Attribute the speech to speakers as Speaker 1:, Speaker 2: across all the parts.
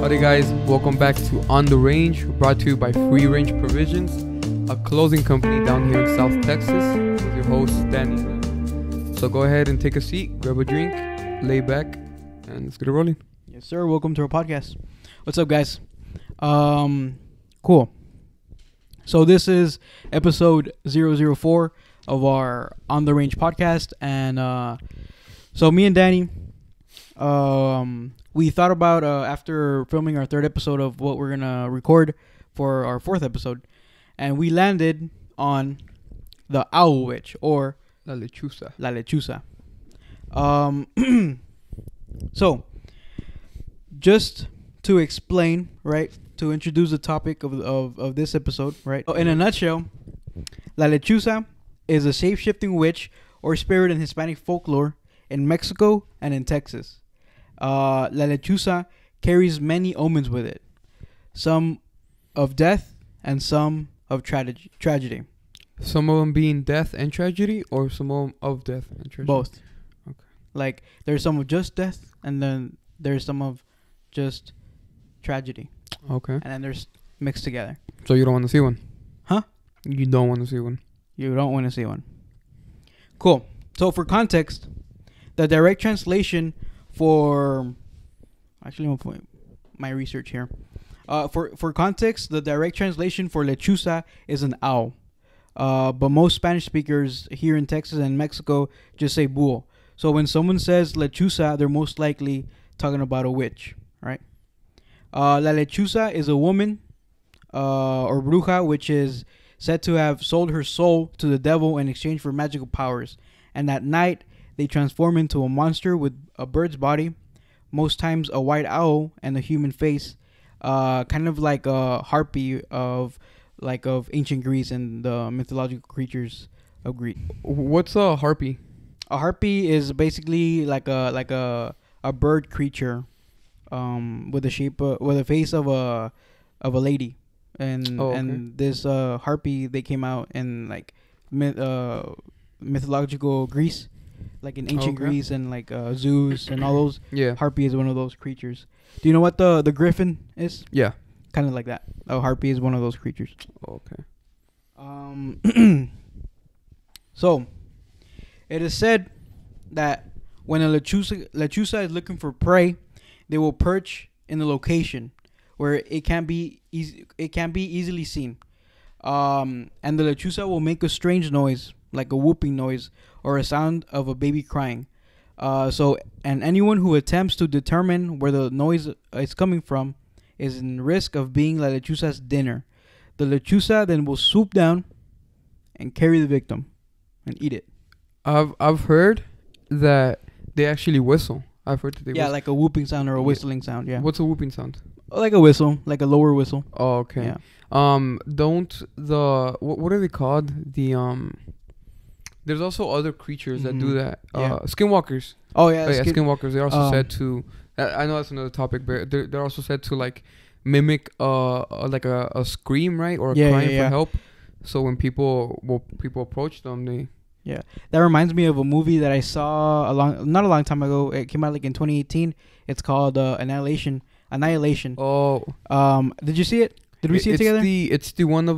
Speaker 1: Howdy guys, welcome back to On the Range, brought to you by Free Range Provisions, a clothing company down here in South Texas, with your host Dany. So go ahead and take a seat, grab a drink, lay back, and let's get it rolling.
Speaker 2: Yes, sir. Welcome to our podcast. What's up, guys? Cool. So this is episode 004 of our On the Range podcast, and so me and Dany, we thought about after filming our third episode of what we're gonna record for our fourth episode, and we landed on the Owl Witch, or
Speaker 1: La Lechuza.
Speaker 2: La Lechuza. So just to explain, right, to introduce the topic of this episode, right? So in a nutshell, La Lechuza is a shape-shifting witch or spirit in Hispanic folklore in Mexico and in Texas. La Lechuza carries many omens with it, some of death and some of tragedy.
Speaker 1: Some of them being death and tragedy, or some of them of death and tragedy?
Speaker 2: Both.
Speaker 1: Okay.
Speaker 2: Like, there's some of just death, and then there's some of just tragedy.
Speaker 1: Okay.
Speaker 2: And then there's mixed together.
Speaker 1: So you don't want to see one?
Speaker 2: Huh?
Speaker 1: You don't want to see one?
Speaker 2: You don't want to see one. Cool. So for context, the direct translation for... Actually, I'm going to put my research here. For context, the direct translation for lechuza is an owl. But most Spanish speakers here in Texas and Mexico just say búho. So when someone says lechuza, they're most likely talking about a witch, right? La lechuza is a woman or bruja, which is said to have sold her soul to the devil in exchange for magical powers. And at night, they transform into a monster with a bird's body, most times a white owl and a human face, kind of like a harpy of ancient Greece and the mythological creatures of Greece.
Speaker 1: What's a harpy?
Speaker 2: A harpy is basically like a bird creature, with the shape with the face of a lady, and and this harpy, they came out in like mythological Greece, like in ancient Greece and like zoos and all those.
Speaker 1: Yeah.
Speaker 2: Harpy is one of those creatures. Do you know what the griffin is?
Speaker 1: Yeah.
Speaker 2: Kind of like that. A harpy is one of those creatures.
Speaker 1: Okay.
Speaker 2: So it is said that when a lechuza is looking for prey, they will perch in a location where it can be easily seen. And the lechuza will make a strange noise, like a whooping noise or a sound of a baby crying. And anyone who attempts to determine where the noise is coming from is in risk of being La Lechuza's dinner. The lechuza then will swoop down and carry the victim and eat it.
Speaker 1: I've heard that they actually whistle. I've heard that they whistle.
Speaker 2: Like a whooping sound or a whistling sound. Yeah.
Speaker 1: What's a whooping sound?
Speaker 2: Like a whistle, like a lower whistle.
Speaker 1: Oh, okay.
Speaker 2: Yeah.
Speaker 1: What are they called? There's also other creatures that do that. Skinwalkers.
Speaker 2: Oh yeah.
Speaker 1: Skinwalkers. They're also said to. I know that's another topic, but they're also said to like mimic like a scream, right, or crying for help. So when people approach them, they.
Speaker 2: Yeah, that reminds me of a movie that I saw not a long time ago. It came out like in 2018. It's called Annihilation.
Speaker 1: Oh.
Speaker 2: Did you see it? Did we see it together?
Speaker 1: It's the one of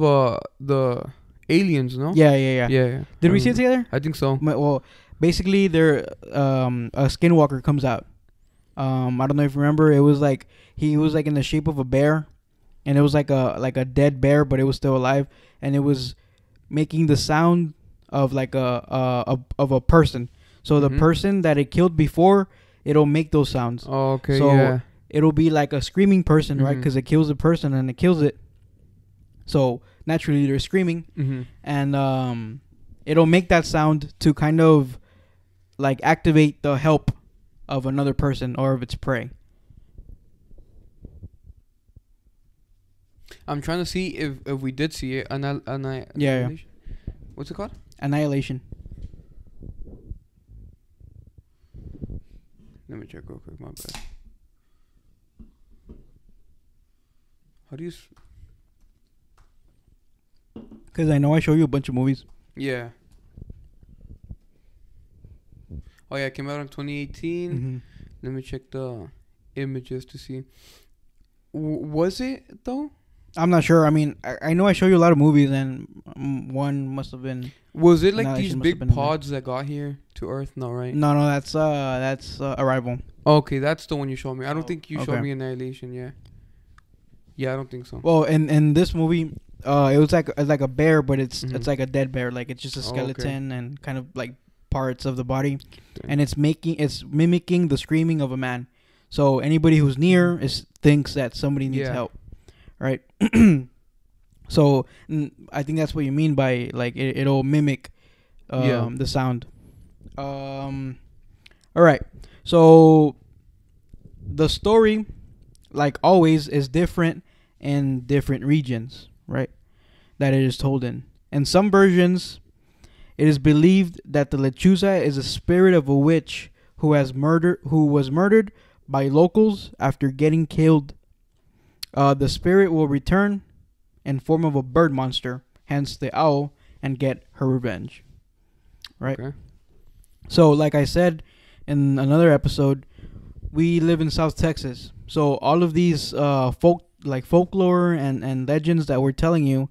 Speaker 1: the aliens, no?
Speaker 2: Yeah. Did we see it together?
Speaker 1: I think so.
Speaker 2: Well, basically, a skinwalker comes out. I don't know if you remember. It was like he was like in the shape of a bear, and it was like a dead bear, but it was still alive, and it was making the sound of like a person. So the person that it killed before, it'll make those sounds.
Speaker 1: Oh, okay.
Speaker 2: So it'll be like a screaming person, right? Because it kills the person and it kills it. So naturally they're screaming, and it'll make that sound to kind of like activate the help of another person or of its prey.
Speaker 1: I'm trying to see if we did see it.
Speaker 2: Yeah.
Speaker 1: What's it called?
Speaker 2: Annihilation.
Speaker 1: Let me check real quick. My bad. How do you?
Speaker 2: Because I know I show you a bunch of movies.
Speaker 1: Yeah. Oh yeah, it came out in 2018. Let me check the images to see. Was it though?
Speaker 2: I'm not sure. I mean, I know I show you a lot of movies, and one must have been.
Speaker 1: Was it like these
Speaker 2: Annihilation must have
Speaker 1: big
Speaker 2: been in there.
Speaker 1: pods that got here to Earth? No, right?
Speaker 2: No, that's Arrival.
Speaker 1: Okay, that's the one you showed me. I don't
Speaker 2: Oh,
Speaker 1: think you
Speaker 2: okay.
Speaker 1: showed me Annihilation. Yeah. Yeah, I don't think so.
Speaker 2: Well, in this movie, it was like a bear, but it's
Speaker 1: Mhm.
Speaker 2: like a dead bear. Like it's just a
Speaker 1: Oh, okay.
Speaker 2: skeleton and kind of like parts of the body,
Speaker 1: Damn.
Speaker 2: and it's mimicking the screaming of a man. So anybody who's near thinks that somebody needs
Speaker 1: Yeah.
Speaker 2: help, right? So I think that's what you mean by like it'll mimic
Speaker 1: Yeah.
Speaker 2: the sound. All right. So the story, like always, is different in different regions, right? That it is told in. In some versions, it is believed that the Lechuza is a spirit of a witch who was murdered by locals after getting killed. The spirit will return in form of a bird monster, hence the owl, and get her revenge. Right?
Speaker 1: Okay.
Speaker 2: So, like I said in another episode, we live in South Texas. So all of these folklore and legends that we're telling you,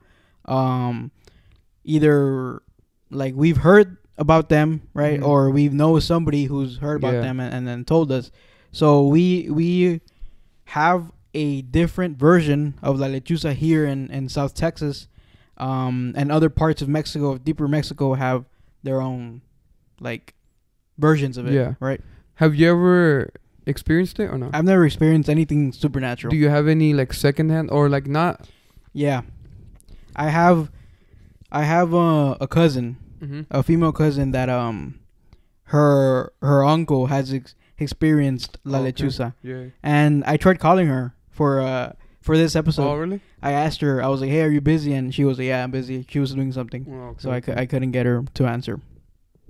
Speaker 2: either like we've heard about them, right,
Speaker 1: Mhm.
Speaker 2: or we know somebody who's heard about
Speaker 1: Yeah.
Speaker 2: them and then told us. So we have a different version of La Lechuza here in South Texas, and other parts of Mexico, deeper Mexico, have their own like versions of it.
Speaker 1: Yeah.
Speaker 2: Right.
Speaker 1: Have you ever experienced it or not?
Speaker 2: I've never experienced anything supernatural.
Speaker 1: Do you have any like secondhand or like not?
Speaker 2: Yeah, I have a cousin,
Speaker 1: Mm-hmm.
Speaker 2: a female cousin that her uncle has experienced La Lechuza,
Speaker 1: Yeah.
Speaker 2: and I tried calling her for this episode.
Speaker 1: Oh, really?
Speaker 2: I asked her, I was like, "Hey, are you busy?" And she was like, "Yeah, I'm busy." She was doing something,
Speaker 1: Oh, okay,
Speaker 2: so
Speaker 1: okay.
Speaker 2: I couldn't get her to answer,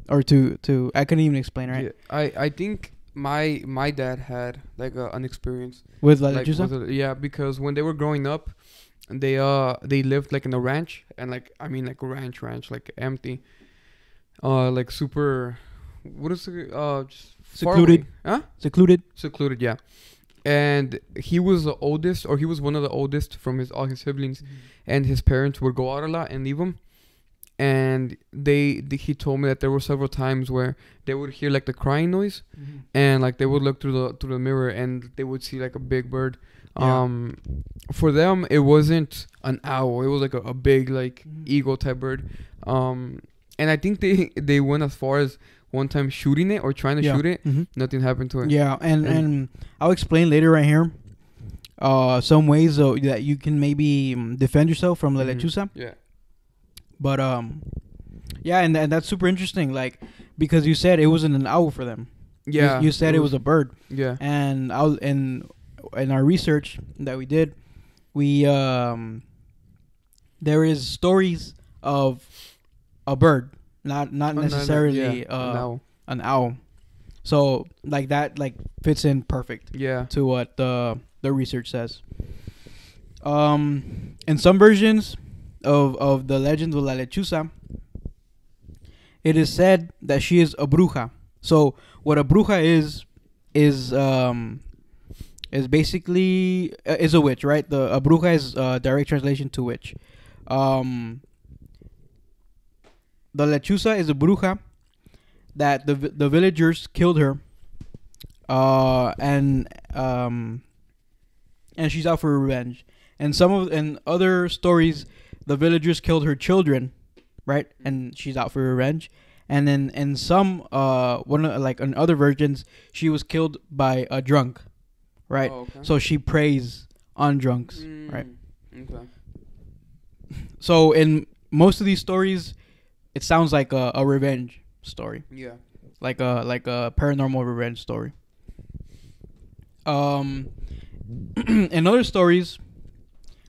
Speaker 2: or to I couldn't even explain, right?
Speaker 1: Yeah. I think my dad had like an experience
Speaker 2: With La
Speaker 1: like
Speaker 2: Lechuza.
Speaker 1: yeah, because when they were growing up, they lived like in a ranch, and like I mean like a ranch like empty, like super, what is it, just far
Speaker 2: Secluded.
Speaker 1: away. Huh?
Speaker 2: Secluded.
Speaker 1: Yeah. And he was the oldest, or he was one of the oldest from all his siblings, and his parents would go out a lot and leave him. And he told me that there were several times where they would hear like the crying noise, and like they would look through the mirror and they would see like a big bird.
Speaker 2: Yeah.
Speaker 1: For them it wasn't an owl, it was like a big like
Speaker 2: Mhm.
Speaker 1: eagle type bird. And I think they went as far as one time shooting it or trying to shoot it.
Speaker 2: Mhm.
Speaker 1: Nothing happened to it.
Speaker 2: Yeah, and I'll explain later right here some ways that you can maybe defend yourself from La
Speaker 1: Mhm.
Speaker 2: Lechuza.
Speaker 1: Yeah.
Speaker 2: But yeah, and that's super interesting, like because you said it wasn't an owl for them.
Speaker 1: Yeah.
Speaker 2: You said it was a bird,
Speaker 1: Yeah.
Speaker 2: and in our research that we did, we there is stories of a bird, not necessarily
Speaker 1: No.
Speaker 2: an owl. So like that like fits in perfect
Speaker 1: Yeah.
Speaker 2: to what the research says. In some versions of the legend of La Lechuza, it is said that she is a bruja. So what a bruja is basically is a witch, right? A bruja is direct translation to witch. The Lechuza is a bruja that the villagers killed her, and she's out for revenge. And in other stories, the villagers killed her children, right? And she's out for revenge. And then in some in other versions, she was killed by a drunk, right?
Speaker 1: Oh, okay.
Speaker 2: So she preys on drunks, right?
Speaker 1: Okay.
Speaker 2: So in most of these stories, it sounds like a revenge story,
Speaker 1: Yeah.
Speaker 2: like a paranormal revenge story. In other stories,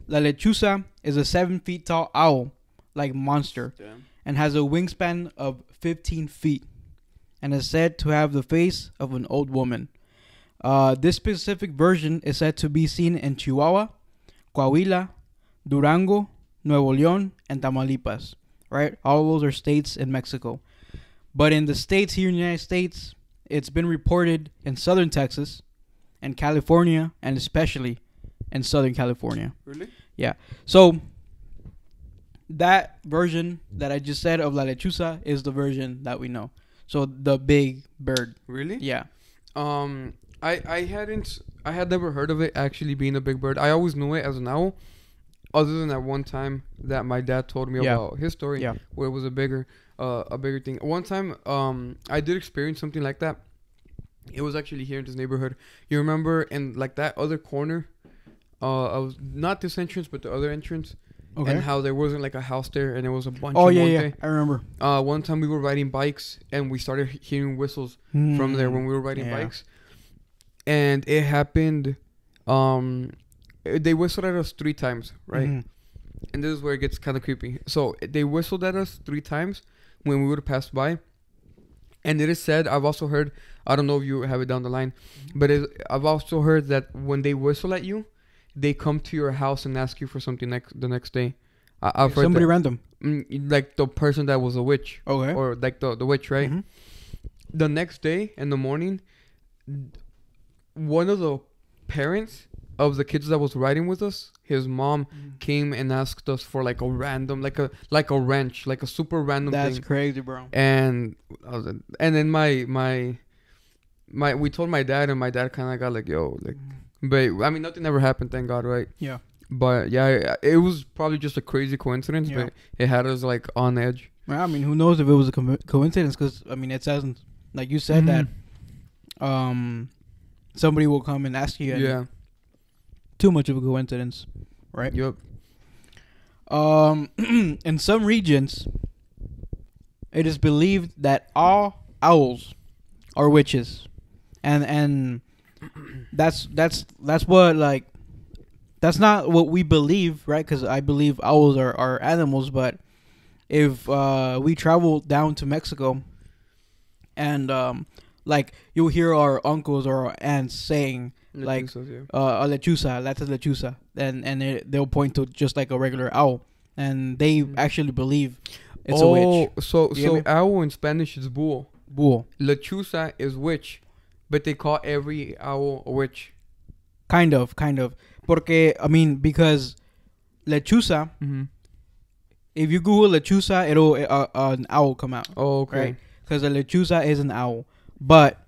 Speaker 2: La Lechuza is a 7 feet tall owl-like monster
Speaker 1: Damn.
Speaker 2: and has a wingspan of 15 feet, and is said to have the face of an old woman. This specific version is said to be seen in Chihuahua, Coahuila, Durango, Nuevo León, and Tamaulipas. Right, all those are states in Mexico. But in the states here in the United States, it's been reported in southern Texas and California, and especially and Southern California.
Speaker 1: Really?
Speaker 2: Yeah. So that version that I just said of La Lechuza is the version that we know. So the big bird.
Speaker 1: Really?
Speaker 2: Yeah.
Speaker 1: I had never heard of it actually being a big bird. I always knew it as an owl, other than that one time that my dad told me about his story, where it was a bigger thing. One time, I did experience something like that. It was actually here in this neighborhood. You remember in like that other corner, of not this entrance but the other entrance. Okay. And how there wasn't like a house there, and it was a bunch.
Speaker 2: Oh yeah, I remember.
Speaker 1: One time we were riding bikes, and we started hearing whistles from there when we were riding bikes, and it happened. They whistled at us 3 times, right? And this is where it gets kind of creepy. So they whistled at us 3 times when we would have passed by, and it is said. I've also heard. I don't know if you have it down the line, but I've also heard that when they whistle at you, they come to your house and ask you for something the next day. I've heard
Speaker 2: somebody random,
Speaker 1: like the person that was a witch,
Speaker 2: okay,
Speaker 1: or like the witch, right? The next day in the morning, one of the parents of the kids that was riding with us, his mom came and asked us for like a random, like a wrench, like a super random thing.
Speaker 2: That's crazy, bro.
Speaker 1: And then my we told my dad, and my dad kind of got like, yo, like. But I mean, nothing ever happened, thank God, right?
Speaker 2: Yeah.
Speaker 1: But yeah, it was probably just a crazy coincidence, but it had us like on edge.
Speaker 2: I mean, who knows if it was a coincidence? Because I mean, it says, like you said, that somebody will come and ask you.
Speaker 1: Yeah.
Speaker 2: Too much of a coincidence, right?
Speaker 1: Yep.
Speaker 2: In some regions, it is believed that all owls are witches, and that's what, like, that's not what we believe, right? Because I believe owls are animals, but if we travel down to Mexico and like you'll hear our uncles or our aunts saying like a lechuza, that's a lechuza, and they'll point to just like a regular owl, and they actually believe it's a witch.
Speaker 1: So owl in Spanish is búho. Lechuza is witch. But they call every owl a witch. Kind of.
Speaker 2: Porque, I mean, because lechuza, if you Google lechuza, it'll an owl come out.
Speaker 1: Oh, okay.
Speaker 2: Right? Because a lechuza is an owl. But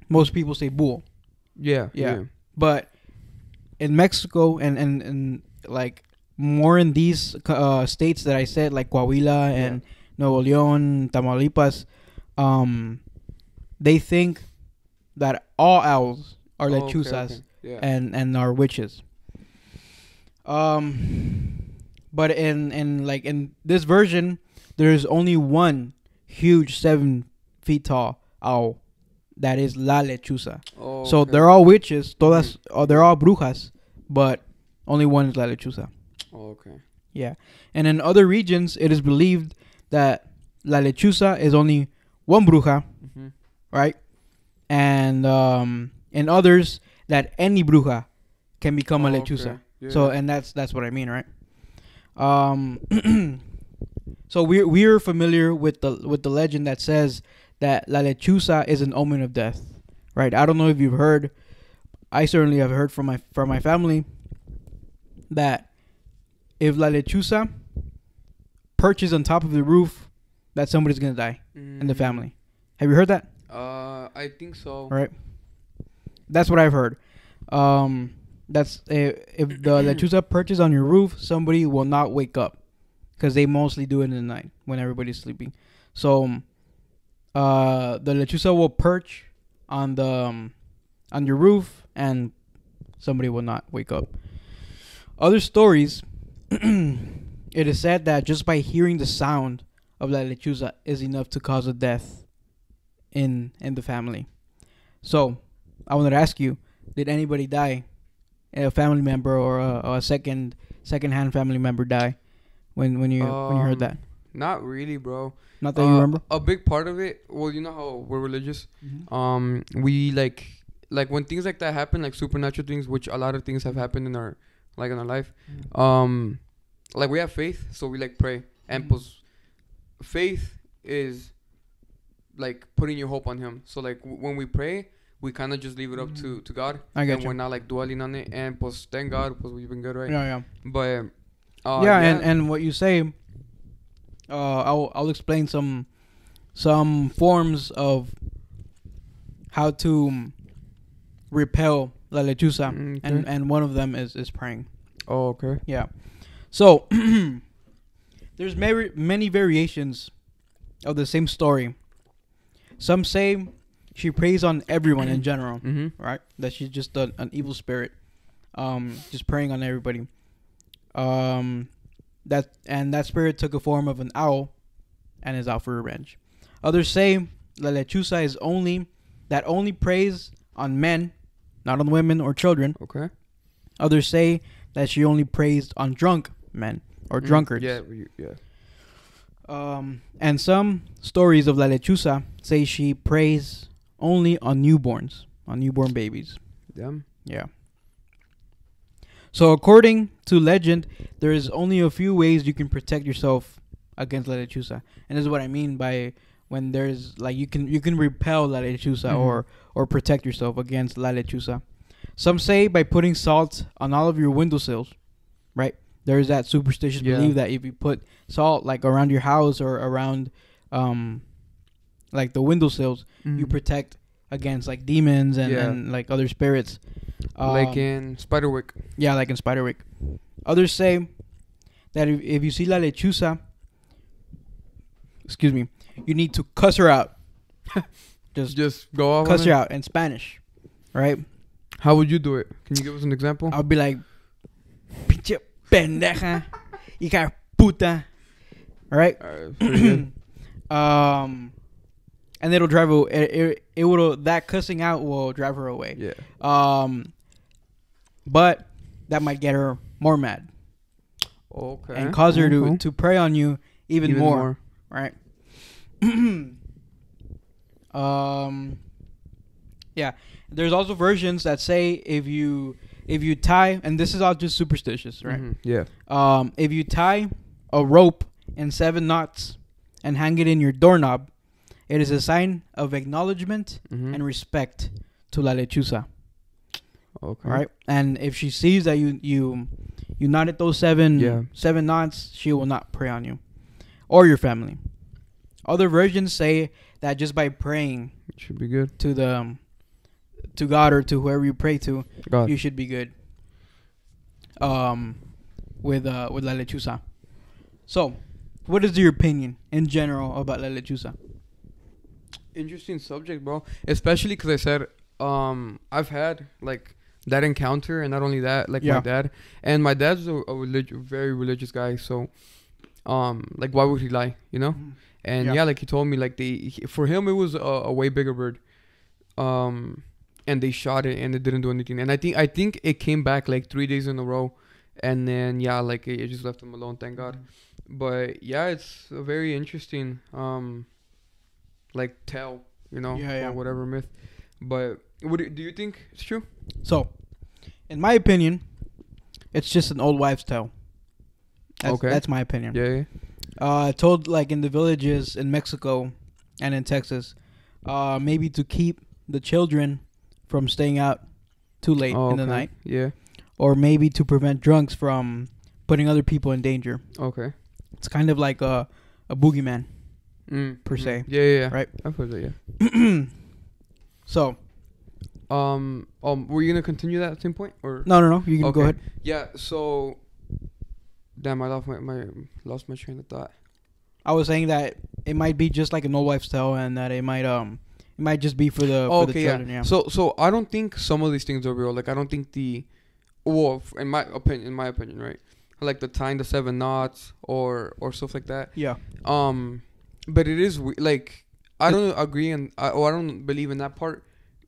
Speaker 2: most people say búho.
Speaker 1: Yeah.
Speaker 2: But in Mexico and like more in these states that I said, like Coahuila and Nuevo León, Tamaulipas, they think that all owls are lechuzas and are witches. But in this version, there's only one huge 7 feet tall owl that is la lechuza. So they're all witches, todas, they're all brujas, but only one is la lechuza. Yeah. And in other regions, it is believed that la lechuza is only one bruja, right? And in others, that any bruja can become a lechuza. So, and that's what I mean, right? So we're familiar with the legend that says that la lechuza is an omen of death, right? I don't know if you've heard. I certainly have heard from my family that if la lechuza perches on top of the roof, that somebody's gonna die in the family. Have you heard that?
Speaker 1: I think so.
Speaker 2: All right. That's what I've heard. That's if the lechuza perches on your roof, somebody will not wake up because they mostly do it in the night when everybody's sleeping. So, the lechuza will perch on your roof and somebody will not wake up. Other stories, it is said that just by hearing the sound of la lechuza is enough to cause a death in the family. So, I wanted to ask you, did anybody die? A family member or a second-hand family member die when you heard that?
Speaker 1: Not really, bro.
Speaker 2: Not that you remember?
Speaker 1: A big part of it, well, you know how we're religious. We like when things like that happen, like supernatural things, which a lot of things have happened in our life. Like we have faith, so we like pray. And faith is like putting your hope on him. So like when we pray, we kind of just leave it up to God.
Speaker 2: I get
Speaker 1: and
Speaker 2: you.
Speaker 1: we're not like dwelling on it. And pues thank God, pues we've been good, right?
Speaker 2: Yeah.
Speaker 1: But
Speaker 2: Yeah, and what you say, I'll explain some forms of how to repel la lechuza,
Speaker 1: Okay.
Speaker 2: and one of them is praying.
Speaker 1: Oh, okay.
Speaker 2: Yeah. So there's many variations of the same story. Some say she preys on everyone in general, right? That she's just an evil spirit, just preying on everybody. That spirit took a form of an owl, and is out for revenge. Others say la lechuza is only preys on men, not on women or children.
Speaker 1: Okay.
Speaker 2: Others say that she only preys on drunk men or drunkards.
Speaker 1: Yeah.
Speaker 2: And some stories of la lechuza say she preys only on newborn babies.
Speaker 1: Damn.
Speaker 2: Yeah. So according to legend, there is only a few ways you can protect yourself against la lechuza, and this is what I mean by when there's like you can repel la lechuza or protect yourself against la lechuza. Some say by putting salt on all of your windowsills, right? There's that superstitious belief that if you put salt like around your house or around like the windowsills, you protect against like demons and like other spirits.
Speaker 1: Like in Spiderwick.
Speaker 2: Yeah, like in Spiderwick. Others say that if you see la lechuza, you need to cuss her out.
Speaker 1: Just go off.
Speaker 2: Cuss her out in Spanish, right?
Speaker 1: How would you do it? Can you give us an example?
Speaker 2: I'll be like, pinche pendeja, hija de puta. All right. And it'll drive that cussing out will drive her away.
Speaker 1: Yeah.
Speaker 2: But that might get her more mad.
Speaker 1: Okay.
Speaker 2: And cause her to prey on you even more. Right. Yeah. There's also versions that say if you tie, and this is all just superstitious, right?
Speaker 1: Yeah.
Speaker 2: If you tie a rope in 7 knots and hang it in your doorknob, it is a sign of acknowledgement and respect to la lechuza.
Speaker 1: Okay.
Speaker 2: Right? And if she sees that you knotted those 7 knots, she will not prey on you or your family. Other versions say that just by praying,
Speaker 1: it should be good
Speaker 2: to God or to whoever you pray to,
Speaker 1: God,
Speaker 2: you should be good. With la lechuza. So, what is your opinion in general about la lechuza?
Speaker 1: Interesting subject, bro. Especially because I said, I've had like that encounter, and not only that, like my dad, and my dad's a very religious guy. So, like, why would he lie? You know? And like he told me, like for him it was a way bigger bird, and they shot it and it didn't do anything. And I think it came back like 3 days in a row, and then like it just left him alone. Thank God. But yeah, it's a very interesting like tale, you know, or whatever myth. But do you think it's true?
Speaker 2: So, in my opinion, it's just an old wives' tale. That's my opinion.
Speaker 1: Yeah.
Speaker 2: Told like in the villages in Mexico and in Texas, maybe to keep the children from staying out too late in the night.
Speaker 1: Yeah.
Speaker 2: Or maybe to prevent drunks from putting other people in danger.
Speaker 1: Okay.
Speaker 2: It's kind of like a boogeyman, per se.
Speaker 1: Yeah.
Speaker 2: Right?
Speaker 1: I've heard that, yeah.
Speaker 2: So.
Speaker 1: Were you gonna continue that same point or?
Speaker 2: No. You can go ahead.
Speaker 1: Yeah. So. Damn, I lost my train of thought.
Speaker 2: I was saying that it might be just like an old wives' tale, and that it might just be for the children. Yeah.
Speaker 1: So I don't think some of these things are real. Like I don't think in my opinion, right? Like the tying the 7 knots or stuff like that.
Speaker 2: Yeah.
Speaker 1: But it is like I don't agree and I don't believe in that part.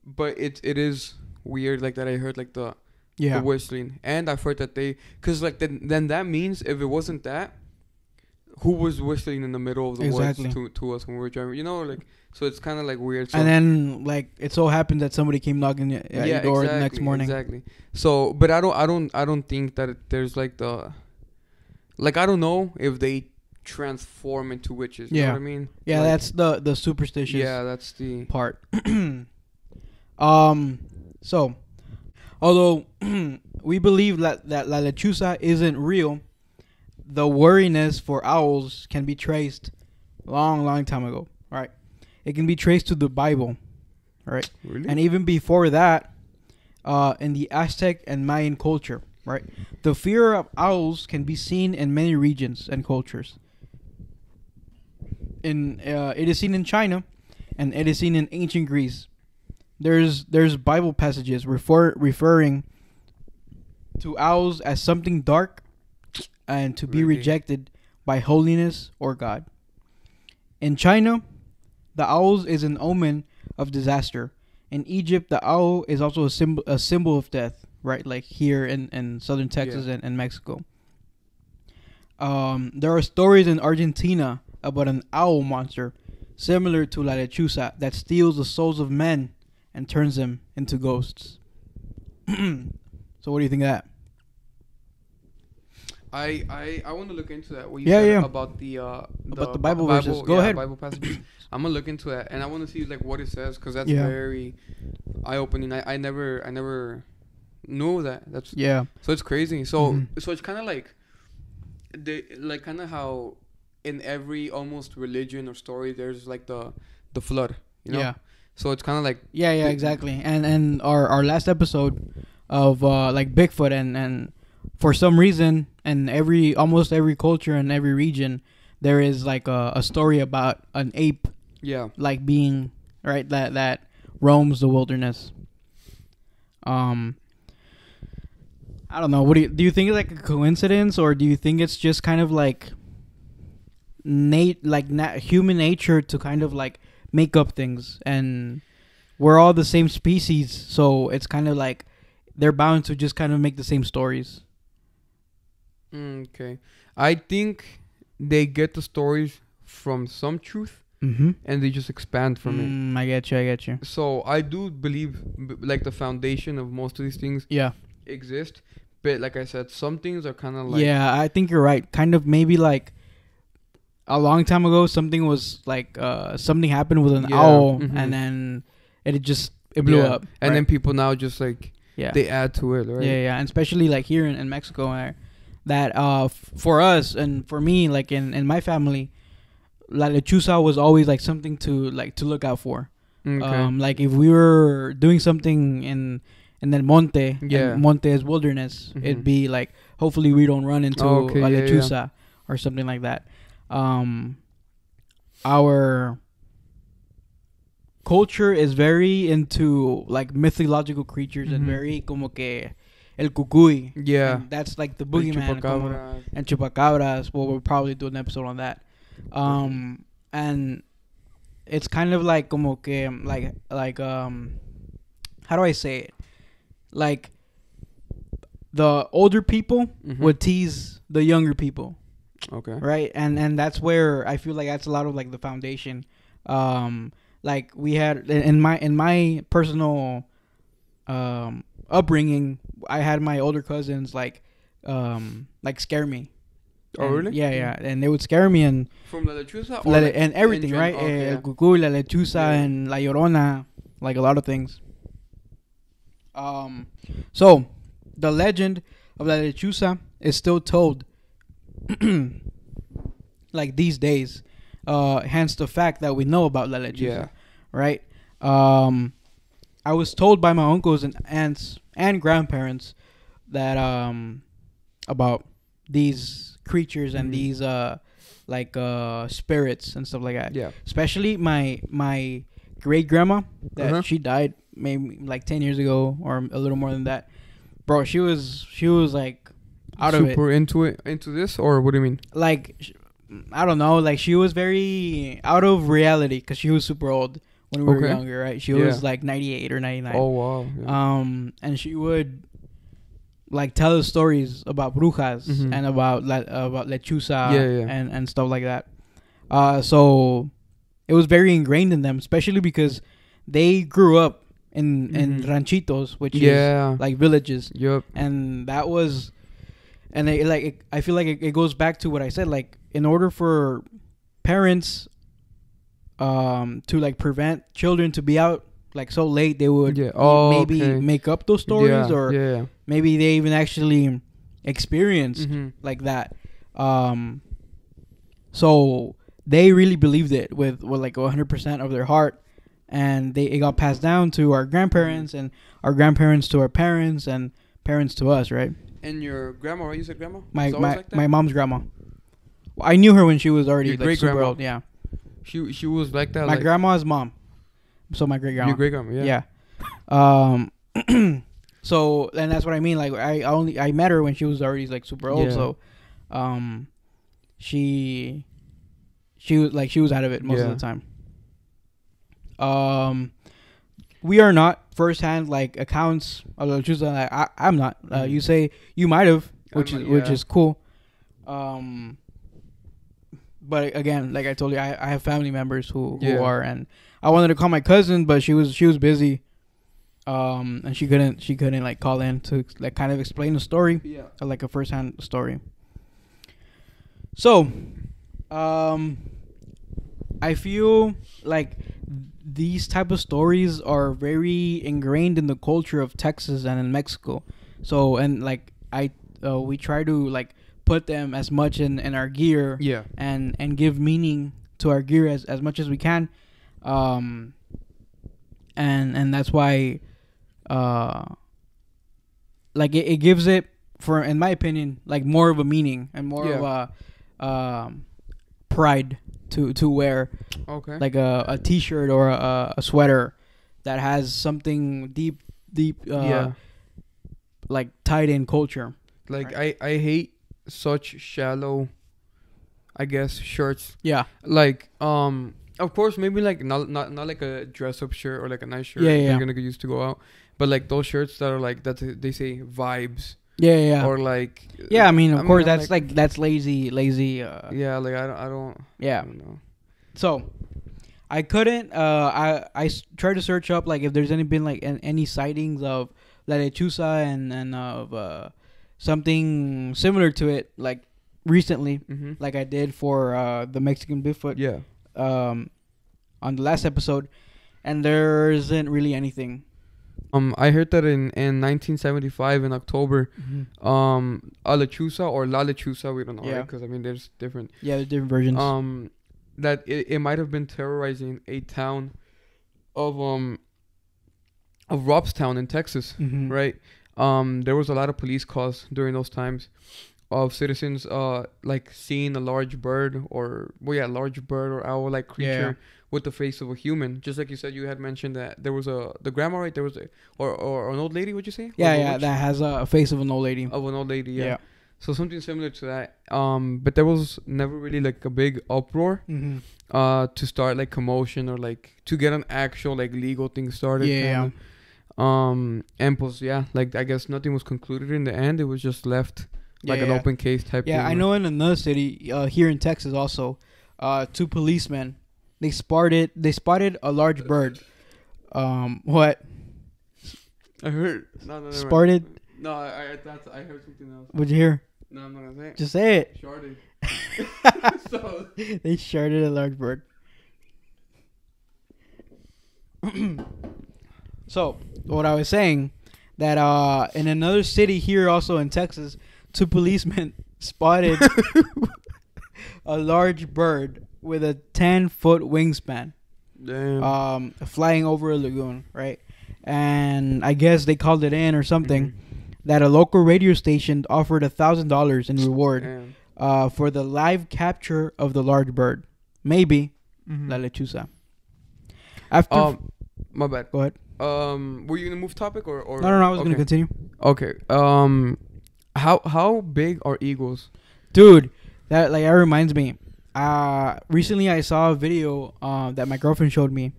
Speaker 1: But it is weird like that. I heard like the whistling, and I've heard that because like then that means if it wasn't that, who was whistling in the middle of the woods to us when we were driving? You know, like so it's kind of like weird. So,
Speaker 2: and then like it so happened that somebody came knocking at your door the next morning.
Speaker 1: Exactly. So, but I don't think that there's like I don't know if they transform into witches. You know what I mean?
Speaker 2: Yeah,
Speaker 1: like,
Speaker 2: that's the superstitious.
Speaker 1: Yeah, that's the
Speaker 2: part. So although we believe that La Lechuza isn't real, the worriness for owls can be traced long time ago. Right? It can be traced to the Bible. Right?
Speaker 1: Really?
Speaker 2: And even before that, in the Aztec and Mayan culture. Right? The fear of owls can be seen in many regions and cultures. It is seen in China, and it is seen in ancient Greece. There's Bible passages referring to owls as something dark and to be
Speaker 1: Really?
Speaker 2: rejected by holiness or God. In China, the owl is an omen of disaster. In Egypt, the owl is also a symbol of death, right? Like here in southern Texas and Mexico. There are stories in Argentina about an owl monster similar to La Lechuza that steals the souls of men and turns them into ghosts. So what do you think of that?
Speaker 1: I want to look into that. What you
Speaker 2: Yeah,
Speaker 1: said
Speaker 2: yeah.
Speaker 1: about
Speaker 2: the Bible verses. Go ahead.
Speaker 1: Bible passages. I'm gonna look into that, and I want to see like what it says, because that's
Speaker 2: Yeah.
Speaker 1: very eye opening. I never knew that. That's
Speaker 2: Yeah.
Speaker 1: So it's crazy. So
Speaker 2: Mhm.
Speaker 1: so it's kind of like kind of how in every almost religion or story there's like the flood. You know.
Speaker 2: Yeah.
Speaker 1: So it's kind of like
Speaker 2: Yeah, exactly. And our last episode of like Bigfoot and for some reason in almost every culture and every region there is like a story about an ape like being right that roams the wilderness. I don't know. What do you think it's like a coincidence, or do you think it's just kind of like human nature to kind of like make up things, and we're all the same species, so it's kind of like they're bound to just kind of make the same stories.
Speaker 1: Okay. I think they get the stories from some truth,
Speaker 2: Mm-hmm.
Speaker 1: and they just expand from it.
Speaker 2: I get you.
Speaker 1: So I do believe like the foundation of most of these things
Speaker 2: Yeah.
Speaker 1: exist, but like I said, some things are kind of like
Speaker 2: Yeah, I think you're right. Kind of maybe like a long time ago, something was like something happened with an owl,
Speaker 1: mhm.
Speaker 2: and then it blew up,
Speaker 1: and
Speaker 2: right?
Speaker 1: then people now just like
Speaker 2: Yeah.
Speaker 1: they add to it, right?
Speaker 2: Yeah, and especially like here in Mexico, that for us and for me, like in my family, La Lechuza was always like something to look out for.
Speaker 1: Okay.
Speaker 2: Like if we were doing something in El Monte, and Monte is wilderness,
Speaker 1: Mhm.
Speaker 2: it'd be like hopefully we don't run into
Speaker 1: Okay,
Speaker 2: La
Speaker 1: yeah,
Speaker 2: Lechuza or something like that. Our culture is very into like mythological creatures and
Speaker 1: Mhm.
Speaker 2: very como que el cucuy.
Speaker 1: Yeah.
Speaker 2: And that's like the
Speaker 1: Like
Speaker 2: boogeyman.
Speaker 1: chupacabra.
Speaker 2: And chupacabras. Well, we'll probably do an episode on that. And it's kind of like como que like how do I say it? Like the older people
Speaker 1: Mhm.
Speaker 2: would tease the younger people,
Speaker 1: Okay.
Speaker 2: right? And that's where I feel like that's a lot of like the foundation. Like we had in my personal upbringing, I had my older cousins like scare me.
Speaker 1: Oh,
Speaker 2: And
Speaker 1: really?
Speaker 2: Yeah, and they would scare me and
Speaker 1: From La Lechuza or like
Speaker 2: and everything,
Speaker 1: in
Speaker 2: right?
Speaker 1: okay,
Speaker 2: El cucuy, la lechuza,
Speaker 1: Yeah.
Speaker 2: and la llorona, like a lot of things. So the legend of la lechuza is still told, like these days. Hence the fact that we know about la lechuza,
Speaker 1: Yeah.
Speaker 2: right? I was told by my uncles and aunts and grandparents that about these creatures and
Speaker 1: Mhm.
Speaker 2: these spirits and stuff like that.
Speaker 1: Yeah.
Speaker 2: Especially my great grandma that
Speaker 1: Uh-huh.
Speaker 2: she died maybe like 10 years ago or a little more than that. Bro, she was like out of it.
Speaker 1: Super into this, or what do you mean?
Speaker 2: Like I don't know, like she was very out of reality cuz she was super old when we were
Speaker 1: Okay.
Speaker 2: younger, right? She
Speaker 1: Yeah.
Speaker 2: was like 98 or 99.
Speaker 1: Oh wow. Yeah.
Speaker 2: And she would like tell us stories about brujas
Speaker 1: Mhm.
Speaker 2: and about lechuza
Speaker 1: Yeah.
Speaker 2: and stuff like that. So it was very ingrained in them, especially because they grew up in
Speaker 1: Mhm.
Speaker 2: ranchitos, which
Speaker 1: Yeah.
Speaker 2: is like villages,
Speaker 1: Yup.
Speaker 2: and that was, and I feel like it goes back to what I said. Like in order for parents to like prevent children to be out like so late they would
Speaker 1: Yeah. Oh,
Speaker 2: maybe
Speaker 1: okay.
Speaker 2: make up those stories,
Speaker 1: Yeah,
Speaker 2: or
Speaker 1: yeah.
Speaker 2: maybe they even actually experienced
Speaker 1: Mm-hmm.
Speaker 2: like that. So they really believed it with like 100% of their heart, and it got passed down to our grandparents, and our grandparents to our parents, and parents to us, right?
Speaker 1: And your grandma, right? You said grandma?
Speaker 2: My
Speaker 1: It's always
Speaker 2: my
Speaker 1: like that?
Speaker 2: my mom's grandma. I knew her when she was already
Speaker 1: Your
Speaker 2: like super
Speaker 1: great-grandma.
Speaker 2: old. Yeah,
Speaker 1: She was like that.
Speaker 2: my
Speaker 1: like,
Speaker 2: grandma's mom. So my great grandma.
Speaker 1: Your great grandma, yeah.
Speaker 2: Yeah. So and that's what I mean. Like I met her when she was already like super old.
Speaker 1: Yeah.
Speaker 2: So, she was out of it most of
Speaker 1: Yeah.
Speaker 2: the time. We are not firsthand like accounts of Lechuza. I'm not. You say you might have, which is cool. But again, like I told you, I have family members who are, and I wanted to call my cousin, but she was busy. And she couldn't like call in to like kind of explain the story, like a firsthand story. So, I feel like these type of stories are very ingrained in the culture of Texas and in Mexico. So, and like we try to like put them as much in our gear, and give meaning to our gear as much as we can, and that's why, like it gives it, for in my opinion, like more of a meaning and more of a pride to wear, like a t-shirt or a sweater that has something deep like tied in culture.
Speaker 1: Like
Speaker 2: right?
Speaker 1: I hate such shallow, I guess, shirts.
Speaker 2: Yeah.
Speaker 1: Like of course maybe like not like a dress up shirt or like a nice shirt you're gonna use to go out, but like those shirts that are like that they say vibes. Or like
Speaker 2: I mean of course that's like that's lazy
Speaker 1: yeah, like I don't know.
Speaker 2: So I couldn't I tried to search up like if there's been like any sightings of Lechuza and of something similar to it like recently, like I did for the Mexican Bigfoot on the last episode, and there isn't really anything.
Speaker 1: I heard that in 1975 in October, a Lechuza or La Lechuza, we don't know, right? Because I mean, there's different.
Speaker 2: Yeah, there's different versions.
Speaker 1: That it might have been terrorizing a town of Robstown in Texas, right? There was a lot of police calls during those times of citizens like seeing a large bird or large bird or owl like creature with the face of a human. Just like you said, you had mentioned that there was the grandma, right? There was or an old lady, would you say?
Speaker 2: That has a face of an old lady.
Speaker 1: Yeah. So something similar to that. But there was never really like a big uproar to start like commotion or like to get an actual like legal thing started. And pues, like I guess nothing was concluded in the end. It was just left like an open case type thing.
Speaker 2: I know in another city here in Texas also, two policemen, they spotted a large bird. What?
Speaker 1: I heard. No.
Speaker 2: Spotted?
Speaker 1: No, I heard something else.
Speaker 2: What'd you hear?
Speaker 1: No, I'm not gonna say it.
Speaker 2: Just say it.
Speaker 1: Sharded. So
Speaker 2: they sharded a large bird. So what I was saying, that in another city here also in Texas, two policemen spotted a large bird with a 10-foot wingspan.
Speaker 1: Damn.
Speaker 2: Flying over a lagoon, right? And I guess they called it in or something. That a local radio station offered $1,000 in reward for the live capture of the large bird. Maybe La Lechuza. After
Speaker 1: my bad.
Speaker 2: Go ahead.
Speaker 1: Were you gonna move topic or?
Speaker 2: No, I was gonna continue.
Speaker 1: Okay. How big are eagles?
Speaker 2: Dude, that reminds me. Recently I saw a video that my girlfriend showed me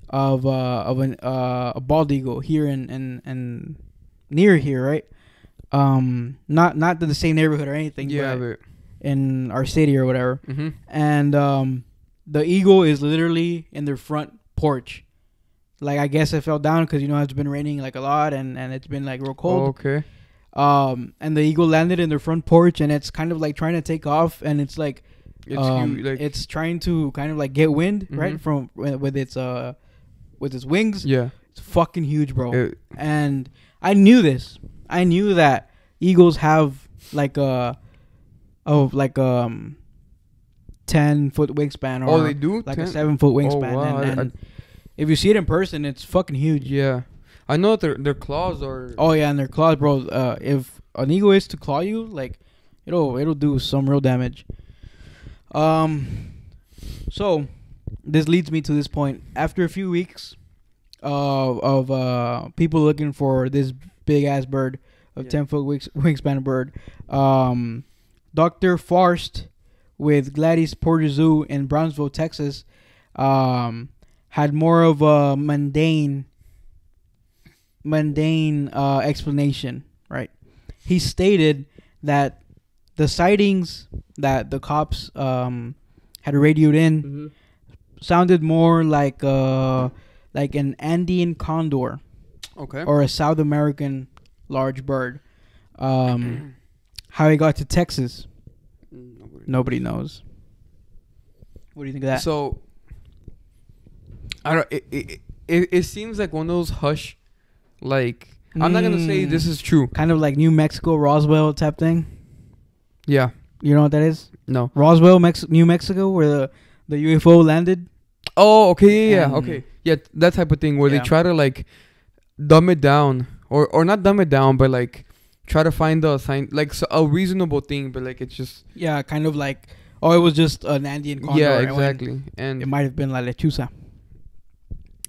Speaker 2: of a bald eagle here in near here, right? Not in the same neighborhood or anything. But in our city or whatever. And the eagle is literally in their front porch. Like I guess it fell down because it's been raining like a lot and it's been like real cold. And the eagle landed in their front porch and it's kind of like trying to take off and it's like it's trying to kind of like get wind right from with its with his wings.
Speaker 1: Yeah.
Speaker 2: It's fucking huge, bro. And I knew this. I knew that eagles have like a 10-foot wingspan, or
Speaker 1: they do
Speaker 2: like
Speaker 1: 10?
Speaker 2: a 7-foot wingspan.
Speaker 1: Oh, wow.
Speaker 2: And if you see it in person, it's fucking huge.
Speaker 1: Yeah, I know that their claws are.
Speaker 2: Oh yeah, and their claws, bro. If an eagle is to claw you, like it'll do some real damage. So this leads me to this point. After a few weeks of people looking for this big ass bird, of 10-foot wingspan bird, Dr. Farst with Gladys Porter Zoo in Brownsville, Texas, had more of a mundane explanation, right? He stated that the sightings that the cops had radioed in sounded more like an Andean condor,
Speaker 1: Okay.
Speaker 2: or a South American large bird. How he got to Texas, nobody knows. What do you think of that?
Speaker 1: So, I don't. It seems like one of those hush, like I'm not gonna say this is true.
Speaker 2: Kind of like New Mexico Roswell type thing.
Speaker 1: Yeah.
Speaker 2: You know what that is?
Speaker 1: No.
Speaker 2: Roswell, New Mexico, where the UFO landed.
Speaker 1: Oh, okay, yeah, okay, yeah, that type of thing where they try to like dumb it down, or not dumb it down, but like try to find a sign, like a reasonable thing, but like it's just
Speaker 2: kind of like, oh, it was just an Andean condor.
Speaker 1: Yeah, exactly, and
Speaker 2: it might have been La Lechuza.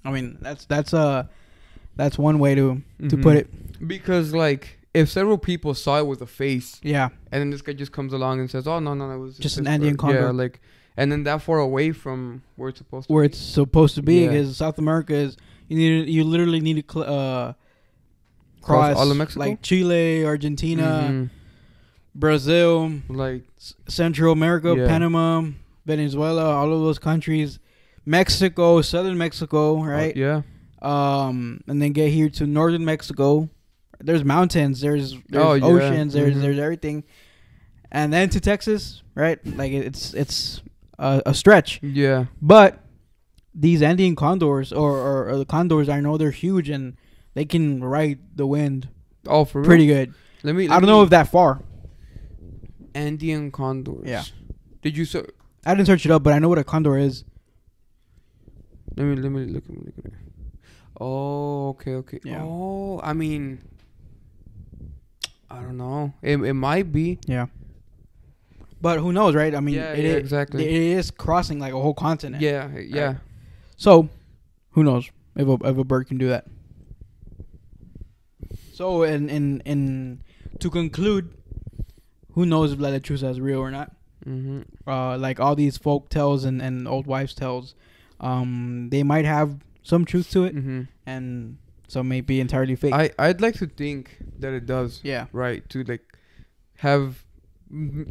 Speaker 2: I mean, that's one way to put it.
Speaker 1: Because like if several people saw it with a face,
Speaker 2: and
Speaker 1: then this guy just comes along and says, "Oh no, it was
Speaker 2: just an Andean condor."
Speaker 1: Yeah, like, and then that far away from where it's supposed to.
Speaker 2: Where it's supposed to be, because South America is you literally need to cross
Speaker 1: all of Mexico,
Speaker 2: like Chile, Argentina, Brazil, like Central America, Panama, Venezuela, all of those countries, Mexico, southern Mexico, right? And then get here to northern Mexico. There's mountains, there's oceans, there's everything, and then to Texas, right? Like it's a stretch. Yeah. But these Andean condors or the condors, I know they're huge and they can ride the wind.
Speaker 1: Oh, for real?
Speaker 2: Pretty good. I don't know if that far.
Speaker 1: Andean condors.
Speaker 2: Yeah.
Speaker 1: Did you
Speaker 2: I didn't search it up, but I know what a condor is.
Speaker 1: Let me look at it. Oh, okay. Yeah. Oh, I mean, I don't know. It might be.
Speaker 2: Yeah. But who knows, right? I mean,
Speaker 1: exactly.
Speaker 2: It is crossing like a whole continent.
Speaker 1: Yeah.
Speaker 2: Right? So, who knows if a bird can do that? So, in to conclude, who knows if La Lechuza is real or not? Like all these folk tales and old wives' tales, they might have some truth to it, and some may be entirely fake.
Speaker 1: I'd like to think that it does. Yeah. Right. To like have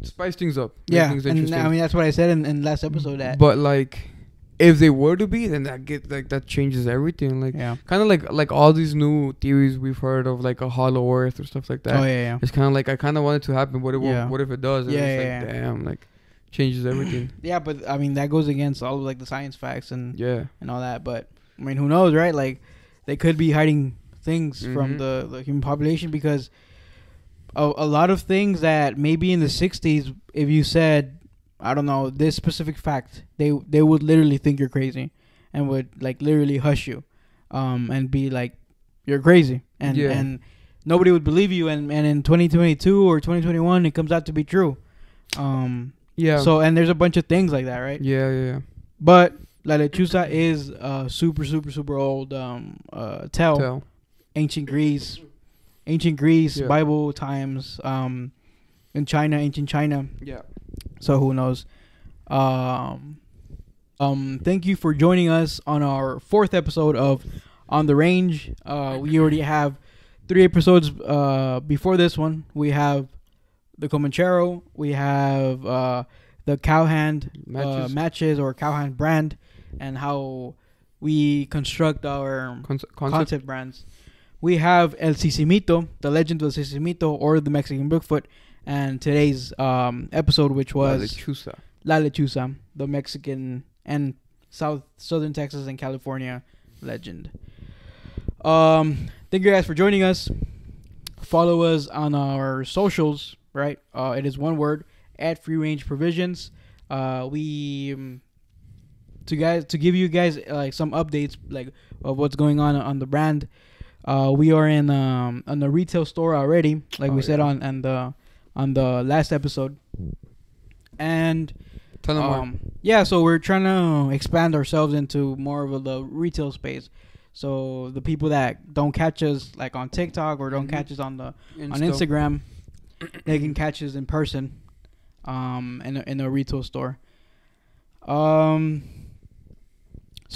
Speaker 1: spice things up.
Speaker 2: Yeah.
Speaker 1: Things
Speaker 2: and I mean that's what I said in last episode.
Speaker 1: But like, if they were to be, then that changes everything. Like, kind of like all these new theories we've heard of, like a hollow Earth or stuff like that.
Speaker 2: Oh yeah.
Speaker 1: It's kind of like I kind of want it to happen, but what if it does? And it's like, damn, like changes everything. Yeah,
Speaker 2: but I mean that goes against all of like the science facts and all that. But I mean, who knows, right? Like they could be hiding things from the human population, because a lot of things that maybe in the 60s, if you said, I don't know, this specific fact, they would literally think you're crazy and would like literally hush you, and be like, you're crazy, and nobody would believe you, and in 2022 or 2021 it comes out to be true. So, and there's a bunch of things like that, right?
Speaker 1: Yeah.
Speaker 2: But La Lechuza is a super, super, super old tale. Ancient Greece, Bible times, in China, ancient China. Yeah. So who knows? Thank you for joining us on our 4th episode of On the Range. We already have 3 episodes before this one. We have the Comanchero. We have the cowhand matches or cowhand brand, and how we construct our concept brands. We have El Sisimito, the legend of Sisimito, or the Mexican Bigfoot, and today's episode, which was La Lechuza, the Mexican and southern Texas and California Legend. Thank you guys for joining us. Follow us on our socials, right? It is one word, at Free Range Provisions. To give you guys like some updates like of what's going on the brand. We are in the retail store already, like we said on the last episode. And
Speaker 1: tell them more.
Speaker 2: Yeah, so we're trying to expand ourselves into more of the retail space. So the people that don't catch us like on TikTok or don't catch us on Instagram, they can catch us in person, in a retail store. So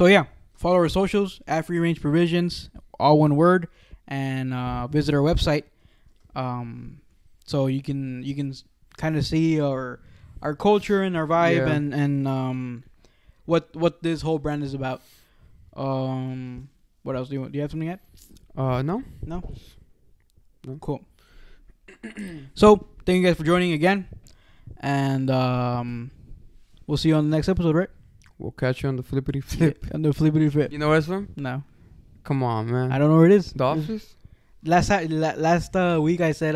Speaker 2: yeah, follow our socials at Free Range Provisions, all one word, and visit our website. So you can kind of see our culture and our vibe and what this whole brand is about. What else do you have something yet?
Speaker 1: No.
Speaker 2: Cool. So thank you guys for joining again, and we'll see you on the next episode, right?
Speaker 1: We'll catch you on the flippity flip.
Speaker 2: On the flippity flip.
Speaker 1: You know where it's from?
Speaker 2: No.
Speaker 1: Come on, man.
Speaker 2: I don't know where it is.
Speaker 1: The Office?
Speaker 2: Last week I said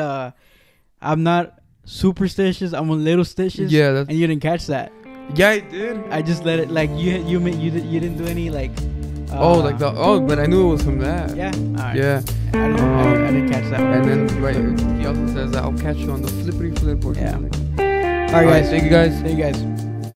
Speaker 2: I'm not superstitious. I'm a little stitious.
Speaker 1: Yeah,
Speaker 2: and you didn't catch that.
Speaker 1: Yeah, I did.
Speaker 2: I just let it like you didn't do any like.
Speaker 1: But I knew it was from that.
Speaker 2: Yeah. All right.
Speaker 1: Yeah.
Speaker 2: I didn't catch that one.
Speaker 1: And then he also says that I'll catch you on the flippity flip. Or
Speaker 2: yeah.
Speaker 1: something.
Speaker 2: All right, guys.
Speaker 1: Thank you guys.
Speaker 2: Thank you guys.